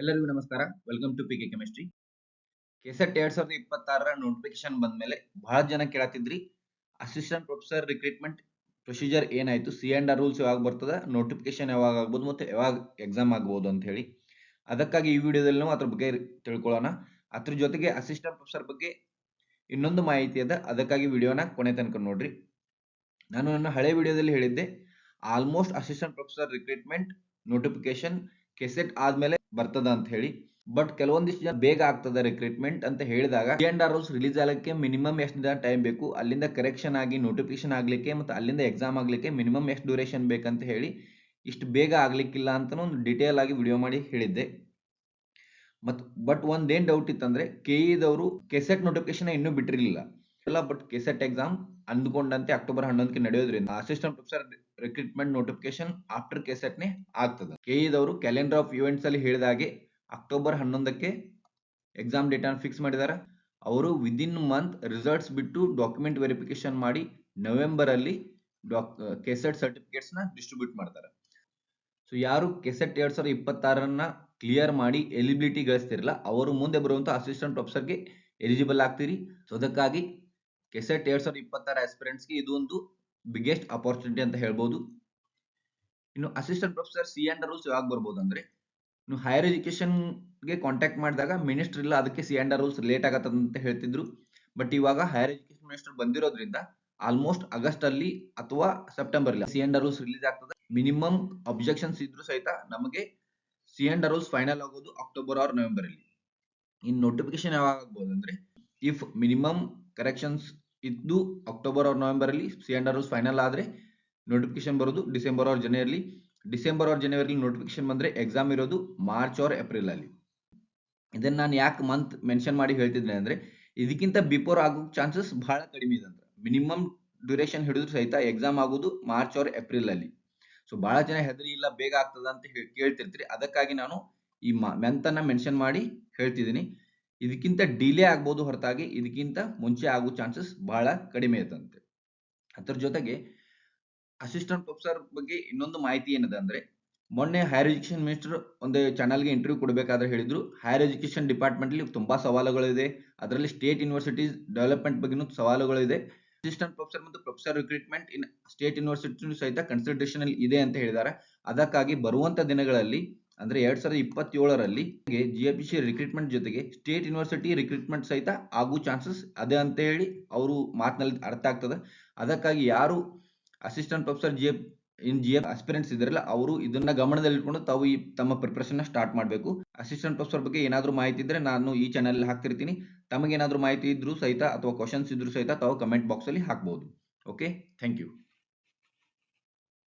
ಎಲ್ಲರಿಗೂ ನಮಸ್ಕಾರ. Welcome to PK chemistry. KSET 2026 notification ಬಂದ್ಮೇಲೆ ಬಹಳ ಜನ ಕೇಳತ್ತಿದ್ರಿ, ಅಸಿಸ್ಟೆಂಟ್ ಪ್ರೊಫೆಸರ್ ರಿಕ್ರೂಟ್ಮೆಂಟ್ ಪ್ರೊಸೀಜರ್ ಏನಾಯ್ತು, C&R ರೂಲ್ಸ್ ಯಾವಾಗ ಬರ್ತದ, ನೋಟಿಫಿಕೇಶನ್ ಯಾವಾಗ ಆಗ್ಬೋದು ಮತ್ತೆ ಯಾವಾಗ ಎಕ್ಸಾಮ್ ಆಗ್ಬೋದು ಅಂತ ಹೇಳಿ. ಅದಕ್ಕಾಗಿ ಈ ವಿಡಿಯೋದಲ್ಲಿ ನಾವು ಅದ್ರ ಬಗ್ಗೆ ತಿಳ್ಕೊಳ್ಳೋಣ. ಅದ್ರ ಜೊತೆಗೆ ಅಸಿಸ್ಟೆಂಟ್ ಪ್ರೊಫೆಸರ್ ಬಗ್ಗೆ ಇನ್ನೊಂದು ಮಾಹಿತಿ ಅದ, ಅದಕ್ಕಾಗಿ ವಿಡಿಯೋನ ಕೊನೆ ತನಕ ನೋಡ್ರಿ. ನಾನು ನನ್ನ ಹಳೆ ವಿಡಿಯೋದಲ್ಲಿ ಹೇಳಿದ್ದೆ, almost assistant professor recruitment notification KSET ಆದ್ಮೇಲೆ ಬರ್ತದ ಅಂತ ಹೇಳಿ. ಬಟ್ ಕೆಲವೊಂದಿಷ್ಟು ಜನ ಬೇಗ ಆಗ್ತದ ರಿಕ್ರೂಟ್ಮೆಂಟ್ ಅಂತ ಹೇಳಿದಾಗ C&R ರೂಲ್ಸ್ ರಿಲೀಸ್ ಆಗಲಿಕ್ಕೆ ಮಿನಿಮಮ್ ಎಷ್ಟು ದಿನ ಟೈಮ್ ಬೇಕು, ಅಲ್ಲಿಂದ ಕರೆಕ್ಷನ್ ಆಗಿ ನೋಟಿಫಿಕೇಶನ್ ಆಗ್ಲಿಕ್ಕೆ ಮತ್ತು ಅಲ್ಲಿಂದ ಎಕ್ಸಾಮ್ ಆಗ್ಲಿಕ್ಕೆ ಮಿನಿಮಮ್ ಎಷ್ಟು ಡ್ಯೂರೇಷನ್ ಬೇಕಂತ ಹೇಳಿ ಇಷ್ಟು ಬೇಗ ಆಗ್ಲಿಕ್ಕಿಲ್ಲ ಅಂತ ಒಂದು ಡಿಟೇಲ್ ಆಗಿ ವಿಡಿಯೋ ಮಾಡಿ ಹೇಳಿದ್ದೆ. ಬಟ್ ಒಂದೇನ್ ಡೌಟ್ ಇತ್ತಂದ್ರೆ, KE ಕೆಸೆಟ್ ನೋಟಿಫಿಕೇಶನ್ ಇನ್ನೂ ಬಿಟ್ಟಿರಲಿಲ್ಲ. ಬಟ್ ಕೆಸೆಟ್ ಎಕ್ಸಾಮ್ ಅಂದ್ಕೊಂಡಂತೆ ಅಕ್ಟೋಬರ್ 11ಕ್ಕೆ ನಡೆಯೋದ್ರಿಂದ assistant professor recruitment notification after KSET ನೇ ಆಗ್ತದೆ. KE ಕ್ಯಾಲೆಂಡರ್ ಆಫ್ ಇವೆಂಟ್ಸ್ ಅಲ್ಲಿ ಹೇಳಿದಾಗೆ ಅಕ್ಟೋಬರ್ 11ಕ್ಕೆ ಎಕ್ಸಾಮ್ ಡೇಟ್ ಅನ್ನು ಫಿಕ್ಸ್ ಮಾಡಿದ್ದಾರೆ. ಅವರು ವಿದಿನ್ ಮಂತ್ ರಿಸಲ್ಟ್ಸ್ ಬಿಟ್ಟು ಡಾಕ್ಯುಮೆಂಟ್ ವೆರಿಫಿಕೇಶನ್ ಮಾಡಿ ನವೆಂಬರ್ ಅಲ್ಲಿ ಕೆಸೆಟ್ ಸರ್ಟಿಫಿಕೇಟ್ಸ್ ನ ಡಿಸ್ಟ್ರಿಬ್ಯೂಟ್ ಮಾಡ್ತಾರೆ. ಸೊ ಯಾರು ಕೆಸೆಟ್ 2026 ಕ್ಲಿಯರ್ ಮಾಡಿ ಎಲಿಜಿಬಿಲಿಟಿ ಗಳಿಸ್ತಿರಲ್ಲ, ಅವರು ಮುಂದೆ ಬರುವಂತ ಅಸಿಸ್ಟೆಂಟ್ ಪ್ರೊಫೆಸರ್ಗೆ ಎಲಿಜಿಬಲ್ ಆಗ್ತೀರಿ. ಸೊ ಅದಕ್ಕಾಗಿ ಕೆಸೆಟ್ 2026 ಆಸ್ಪಿರೆಂಟ್ಸ್ಗೆ ಇದು ಒಂದು ಬಿಗ್ಗೆಸ್ಟ್ ಅಪರ್ಚುನಿಟಿ ಅಂತ ಹೇಳ್ಬೋದು. ಇನ್ನು ಅಸಿಸ್ಟೆಂಟ್ ಪ್ರೊಫೆಸರ್ C&R ರೂಲ್ಸ್ ಯಾವಾಗ ಬರ್ಬೋದು ಅಂದ್ರೆ, ನೀವು ಹೈಯರ್ ಎಜುಕೇಶನ್ಗೆ ಕಾಂಟ್ಯಾಕ್ಟ್ ಮಾಡಿದಾಗ ಮಿನಿಸ್ಟರ್ ಇಲ್ಲ, ಅದಕ್ಕೆ C&R ರೂಲ್ಸ್ ಲೇಟ್ ಆಗತ್ತದ ಅಂತ ಹೇಳ್ತಿದ್ರು. ಬಟ್ ಇವಾಗ ಹೈಯರ್ ಎಜುಕೇಶನ್ ಮಿನಿಸ್ಟರ್ ಬಂದಿರೋದ್ರಿಂದ ಆಲ್ಮೋಸ್ಟ್ ಆಗಸ್ಟ್ ಅಲ್ಲಿ ಅಥವಾ ಸೆಪ್ಟೆಂಬರ್ ಅಲ್ಲಿ C&R ರೂಲ್ಸ್ ರಿಲೀಸ್ ಆಗ್ತದೆ. ಮಿನಿಮಮ್ ಅಬ್ಜೆಕ್ಷನ್ಸ್ ಇದ್ರು ಸಹಿತ ನಮಗೆ C&R ರೂಲ್ಸ್ ಫೈನಲ್ ಆಗೋದು ಅಕ್ಟೋಬರ್ ಆರ್ ನವೆಂಬರ್ ಅಲ್ಲಿ. ಇನ್ ನೋಟಿಫಿಕೇಶನ್ ಯಾವಾಗ ಆಗ್ಬೋದು ಅಂದ್ರೆ, ಇಫ್ ಮಿನಿಮಮ್ ಕರೆಕ್ಷನ್ಸ್ ಇದ್ದು ಅಕ್ಟೋಬರ್ ಆರ್ ನವೆಂಬರ್ ಅಲ್ಲಿ C&R ರೂಲ್ಸ್ ಫೈನಲ್ ಆದ್ರೆ ನೋಟಿಫಿಕೇಶನ್ ಬರೋದು ಡಿಸೆಂಬರ್ ಆರ್ ಜನವರಿ ನೋಟಿಫಿಕೇಶನ್ ಬಂದ್ರೆ ಎಕ್ಸಾಮ್ ಇರೋದು ಮಾರ್ಚ್ ಆರ್ ಏಪ್ರಿಲ್ ಅಲ್ಲಿ. ಇದನ್ನ ನಾನು ಯಾಕೆ ಮಂತ್ ಮೆನ್ಷನ್ ಮಾಡಿ ಹೇಳ್ತಿದ್ದೇನೆ ಅಂದ್ರೆ, ಇದಕ್ಕಿಂತ ಬಿಫೋರ್ ಆಗೋ ಚಾನ್ಸಸ್ ಬಹಳ ಕಡಿಮೆ ಇದೆ ಅಂತ. ಮಿನಿಮಮ್ ಡ್ಯೂರೇಷನ್ ಹಿಡಿದ್ರು ಸಹಿತ ಎಕ್ಸಾಮ್ ಆಗೋದು ಮಾರ್ಚ್ ಆರ್ ಏಪ್ರಿಲ್ ಅಲ್ಲಿ. ಸೊ ಬಹಳ ಜನ ಹೆದರಿ ಇಲ್ಲ ಬೇಗ ಆಗ್ತದ ಅಂತ ಕೇಳ್ತಿರ್ತೀರಿ, ಅದಕ್ಕಾಗಿ ನಾನು ಈ ಮಂತ್ ಅನ್ನ ಮೆನ್ಷನ್ ಮಾಡಿ ಹೇಳ್ತಿದ್ದೀನಿ. ಇದಕ್ಕಿಂತ ಡಿಲೇ ಆಗ್ಬೋದು ಹೊರತಾಗಿ ಇದಕ್ಕಿಂತ ಮುಂಚೆ ಆಗೋ ಚಾನ್ಸಸ್ ಬಹಳ ಕಡಿಮೆ ಇರ್ತಂತೆ. ಅದ್ರ ಜೊತೆಗೆ ಅಸಿಸ್ಟೆಂಟ್ ಪ್ರೊಫೆಸರ್ ಬಗ್ಗೆ ಇನ್ನೊಂದು ಮಾಹಿತಿ ಏನದ ಅಂದ್ರೆ, ಮೊನ್ನೆ ಹೈಯರ್ ಎಜುಕೇಶನ್ ಮಿನಿಸ್ಟರ್ ಒಂದು ಚಾನಲ್ಗೆ ಇಂಟರ್ವ್ಯೂ ಕೊಡಬೇಕಾದ್ರೆ ಹೇಳಿದ್ರು, ಹೈಯರ್ ಎಜುಕೇಶನ್ ಡಿಪಾರ್ಟ್ಮೆಂಟ್ ಅಲ್ಲಿ ತುಂಬಾ ಸವಾಲುಗಳಿದೆ, ಅದರಲ್ಲಿ ಸ್ಟೇಟ್ ಯೂನಿವರ್ಸಿಟೀಸ್ ಡೆವಲಪ್ಮೆಂಟ್ ಬಗ್ಗೆ ಸವಾಲುಗಳಿದೆ. ಅಸಿಸ್ಟೆಂಟ್ ಪ್ರೊಫೆಸರ್ ಮತ್ತು professor recruitment in state university ಸಹಿತ ಕನ್ಸಿಡರೇಷನ್ ಅಲ್ಲಿ ಇದೆ ಅಂತ ಹೇಳಿದ್ದಾರೆ. ಅದಕ್ಕಾಗಿ ಬರುವಂತ ದಿನಗಳಲ್ಲಿ ಅಂದ್ರೆ 2027ರಲ್ಲಿ GFPC ರಿಕ್ರೂಟ್ಮೆಂಟ್ ಜೊತೆಗೆ ಸ್ಟೇಟ್ ಯೂನಿವರ್ಸಿಟಿ ರಿಕ್ರೂಟ್ಮೆಂಟ್ ಸಹಿತ ಆಗೋ ಚಾನ್ಸಸ್ ಅದೇ ಅಂತ ಹೇಳಿ ಅವರು ಮಾತಿನಲ್ಲಿ ಅರ್ಥ ಆಗ್ತದೆ. ಅದಕ್ಕಾಗಿ ಯಾರು ಅಸಿಸ್ಟೆಂಟ್ ಪ್ರೊಫೆಸರ್ GF ಆಸ್ಪಿರೆಂಟ್ಸ್ ಇದ್ರಲ್ಲ, ಅವರು ಇದನ್ನ ಗಮನದಲ್ಲಿ ಇಟ್ಕೊಂಡು ತಾವು ತಮ್ಮ ಪ್ರಿಪರೇಷನ್ ಸ್ಟಾರ್ಟ್ ಮಾಡಬೇಕು. ಅಸಿಸ್ಟೆಂಟ್ ಪ್ರೊಫೆಸರ್ ಬಗ್ಗೆ ಏನಾದರೂ ಮಾಹಿತಿ ಇದ್ರೆ ನಾನು ಈ ಚಾನಲ್ ಹಾಕ್ತಿರ್ತೀನಿ. ತಮಗೆ ಏನಾದರೂ ಮಾಹಿತಿ ಇದ್ರು ಸಹಿತ ಅಥವಾ ಕ್ವಶನ್ಸ್ ಇದ್ರು ಸಹಿತ ತಾವು ಕಮೆಂಟ್ ಬಾಕ್ಸ್ ಅಲ್ಲಿ ಹಾಕಬಹುದು. Okay, thank you.